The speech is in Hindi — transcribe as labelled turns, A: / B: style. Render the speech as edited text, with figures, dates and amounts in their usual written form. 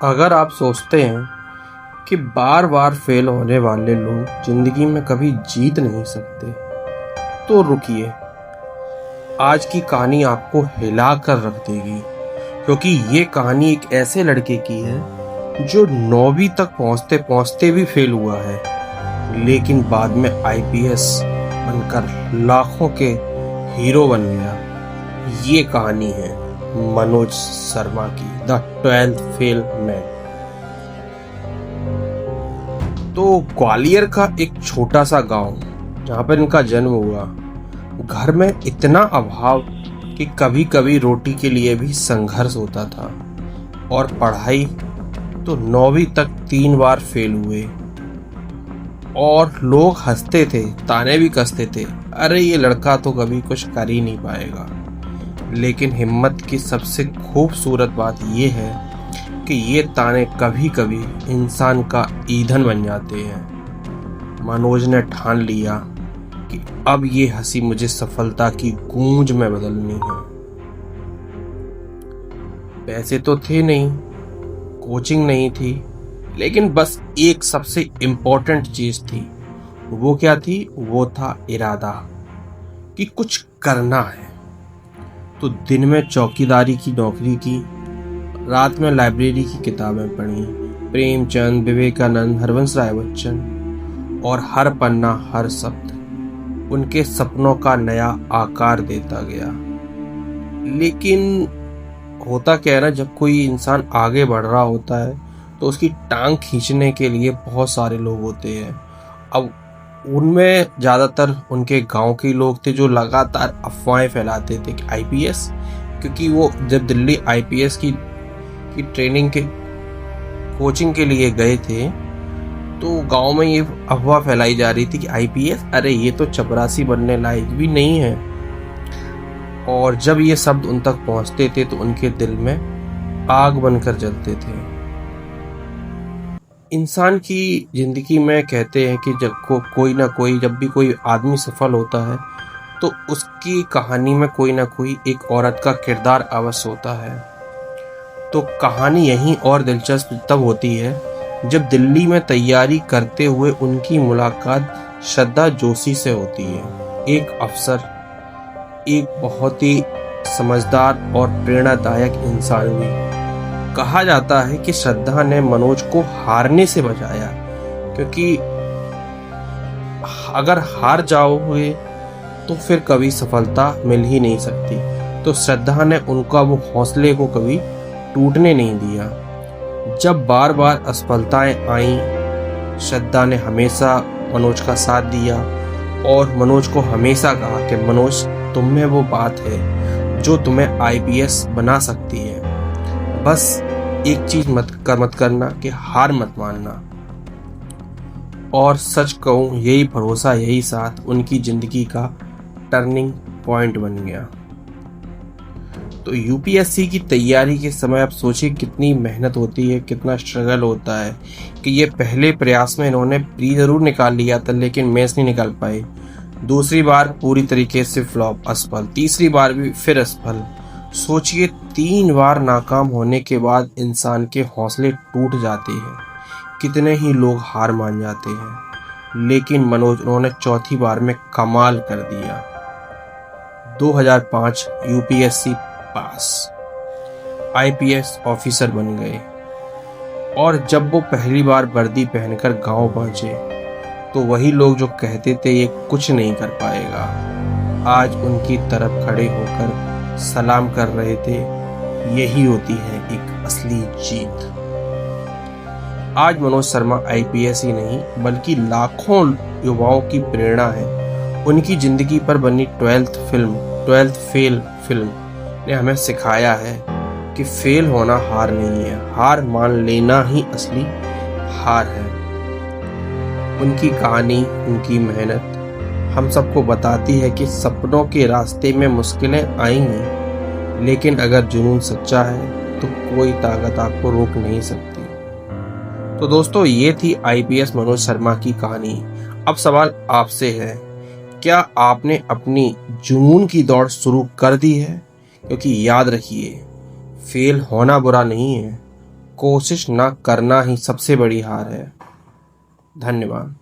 A: अगर आप सोचते हैं कि बार बार फेल होने वाले लोग जिंदगी में कभी जीत नहीं सकते, तो रुकिए। आज की कहानी आपको हिला कर रख देगी, क्योंकि ये कहानी एक ऐसे लड़के की है जो 9वीं तक पहुंचते पहुंचते भी फेल हुआ है, लेकिन बाद में आईपीएस बनकर लाखों के हीरो बन गया। ये कहानी है मनोज शर्मा की, द 12th फेल मैन। तो ग्वालियर का एक छोटा सा गांव जहाँ पर इनका जन्म हुआ, घर में इतना अभाव कि कभी कभी रोटी के लिए भी संघर्ष होता था। और पढ़ाई तो 9वीं तक 3 बार फेल हुए और लोग हंसते थे, ताने भी कसते थे, अरे ये लड़का तो कभी कुछ कर ही नहीं पाएगा। लेकिन हिम्मत की सबसे खूबसूरत बात यह है कि ये ताने कभी कभी इंसान का ईंधन बन जाते हैं। मनोज ने ठान लिया कि अब ये हंसी मुझे सफलता की गूंज में बदलनी है। पैसे तो थे नहीं, कोचिंग नहीं थी, लेकिन बस एक सबसे इम्पोर्टेंट चीज थी। वो क्या थी? वो था इरादा कि कुछ करना है। तो दिन में चौकीदारी की नौकरी की, रात में लाइब्रेरी की किताबें पढ़ी, प्रेमचंद, विवेकानंद, हरवंश राय बच्चन, और हर पन्ना, हर शब्द उनके सपनों का नया आकार देता गया। लेकिन होता क्या है ना, जब कोई इंसान आगे बढ़ रहा होता है तो उसकी टांग खींचने के लिए बहुत सारे लोग होते हैं। अब उनमें ज़्यादातर उनके गांव के लोग थे जो लगातार अफवाहें फैलाते थे कि आईपीएस, क्योंकि वो जब दिल्ली आईपीएस की ट्रेनिंग के कोचिंग के लिए गए थे तो गांव में ये अफवाह फैलाई जा रही थी कि आईपीएस, अरे ये तो चपरासी बनने लायक भी नहीं है। और जब ये शब्द उन तक पहुंचते थे तो उनके दिल में आग बनकर जलते थे। इंसान की जिंदगी में कहते हैं कि जब कोई ना कोई, जब भी कोई आदमी सफल होता है तो उसकी कहानी में कोई ना कोई एक औरत का किरदार अवश्य होता है। तो कहानी यहीं और दिलचस्प तब होती है जब दिल्ली में तैयारी करते हुए उनकी मुलाकात श्रद्धा जोशी से होती है। एक अफसर, एक बहुत ही समझदार और प्रेरणादायक इंसान भी। कहा जाता है कि श्रद्धा ने मनोज को हारने से बचाया, क्योंकि अगर हार जाओगे तो फिर कभी सफलता मिल ही नहीं सकती। तो श्रद्धा ने उनका वो हौसले को कभी टूटने नहीं दिया। जब बार बार असफलताएं आईं, श्रद्धा ने हमेशा मनोज का साथ दिया और मनोज को हमेशा कहा कि मनोज, तुम में वो बात है जो तुम्हें आईपीएस बना सकती है। बस एक चीज मत करना कि हार मत मानना। और सच कहूं, यही भरोसा, यही साथ उनकी जिंदगी का टर्निंग पॉइंट बन गया। तो यूपीएससी की तैयारी के समय आप सोचिए कितनी मेहनत होती है, कितना स्ट्रगल होता है कि ये पहले प्रयास में इन्होंने प्री जरूर निकाल लिया था, लेकिन मेंस नहीं निकाल पाए। दूसरी बार पूरी तरीके से फ्लॉप, असफल। तीसरी बार भी फिर असफल। सोचिए 3 बार नाकाम होने के बाद इंसान के हौसले टूट जाते हैं, कितने ही लोग हार मान जाते हैं। लेकिन मनोज, उन्होंने चौथी बार में कमाल कर दिया। 2005 यूपीएससी पास, आईपीएस ऑफिसर बन गए। और जब वो पहली बार वर्दी पहनकर गांव पहुंचे तो वही लोग जो कहते थे ये कुछ नहीं कर पाएगा, आज उनकी तरफ खड़े होकर सलाम कर रहे थे। यही होती है एक असली जीत। आज मनोज शर्मा आईपीएस ही नहीं बल्कि लाखों युवाओं की प्रेरणा है। उनकी जिंदगी पर बनी 12th फेल फिल्म ने हमें सिखाया है कि फेल होना हार नहीं है, हार मान लेना ही असली हार है। उनकी कहानी, उनकी मेहनत हम सबको बताती है कि सपनों के रास्ते में मुश्किलें आएंगी, लेकिन अगर जुनून सच्चा है तो कोई ताकत आपको रोक नहीं सकती। तो दोस्तों, ये थी आईपीएस मनोज शर्मा की कहानी। अब सवाल आपसे है, क्या आपने अपनी जुनून की दौड़ शुरू कर दी है? क्योंकि याद रखिए, फेल होना बुरा नहीं है, कोशिश ना करना ही सबसे बड़ी हार है। धन्यवाद।